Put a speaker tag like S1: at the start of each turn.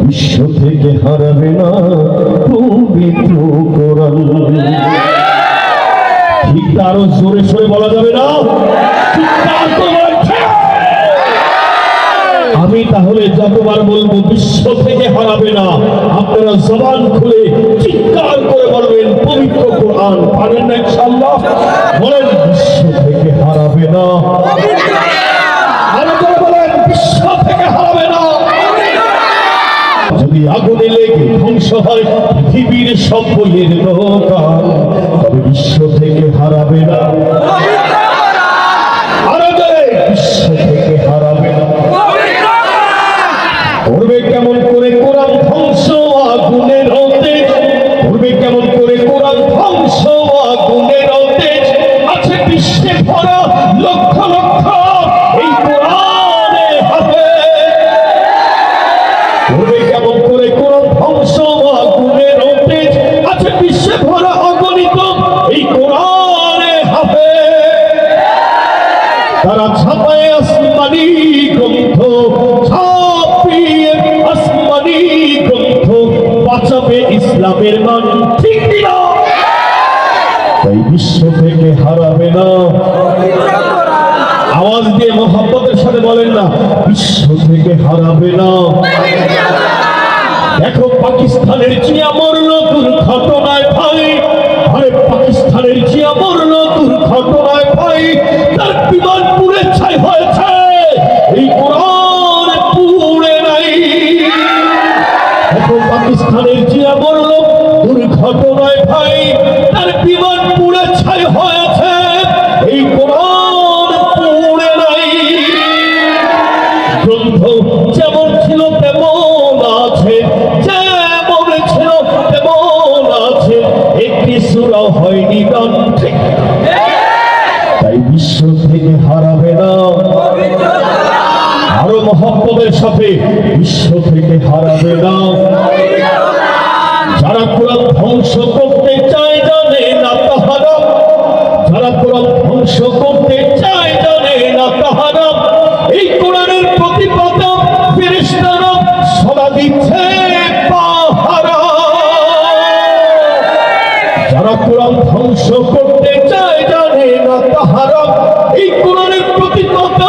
S1: বিশ্ব থেকে হারাবে না পবিত্র কোরআন। ঠিক আরো জোরে সরে বলা যাবে না? আমি তাহলে যতবার বলবো বিশ্ব থেকে হারাবে না, আপনারা জবান খুলে চিৎকার করে বলবেন পবিত্র কোরআন। পারেন না ইনশাআল্লাহ? বলেন বিশ্ব থেকে হারাবে না। আরো জোরে বলেন বিশ্ব থেকে হারাবে না। যদি আগুনে লেগে ধ্বংস হয় পৃথিবীর সব বইয়ের দোকান, তবে বিশ্ব থেকে হারাবে না। আরো জোরে বিশ্ব থেকে হারাবে না। করবে কেমন করে কোরআন ধ্বংস আগুনের হতে, করবে কেমন করে কোরআন ধ্বংস আগুনের হতে, আছে বিশ্বে ভরা লক্ষ লক্ষ এই কোরআনে হাতে। করবে কেমন করে কোরআন ধ্বংস আগুনের হতে, আছে বিশ্বে ভরা অগণিত এই কোরআনে হাতে। তারা ছাপায় আসমানি গ্রন্থ, ছাপিয়ে আসমানি গ্রন্থ, বাঁচাবে ইসলামের মান। ঠিক না? তাই বিশ্ব থেকে হারাবে না। আওয়াজ দিয়ে মহব্বতের সাথে বলেন না, বিশ্ব থেকে হারাবে না। দেখো পাকিস্তানের জিয়া মরল দুর্ঘটনায় ভাই, আরে পাকিস্তানের জিয়া মরল দুর্ঘটনায় ভাই, তার বিমান পুড়ে ছাই হয়েছে, এই কোরআন পুড়ে নাই। দেখো পাকিস্তানের জিয়া মরল দুর্ঘটনায় ভাই, তার বিমান পুড়ে ছাই হয়েছে, এই কোরআন পুড়ে নাই। গ্রন্থ যেমন ছিল তেমন আছে, যেমন ছিল তেমন আছে, একটি সূরা হয়নি দান। ঠিক তাই বিশ্ব থেকে হারাবে না। আরো মহব্বতের সাথে বিশ্ব থেকে হারাবে না। যারা কোরআন ধ্বংস করতে চায় জানে না তাহারা, যারা কোরআন ধ্বংস করতে চায় জানে না তাহারা, এই কোরআনের প্রতিপাদা ফেরেশতারা সদা দিচ্ছে পাহারা। যারা কোরআন ধ্বংস করতে চায় জানে না তাহারা, এই কোরআনের প্রতিপাদা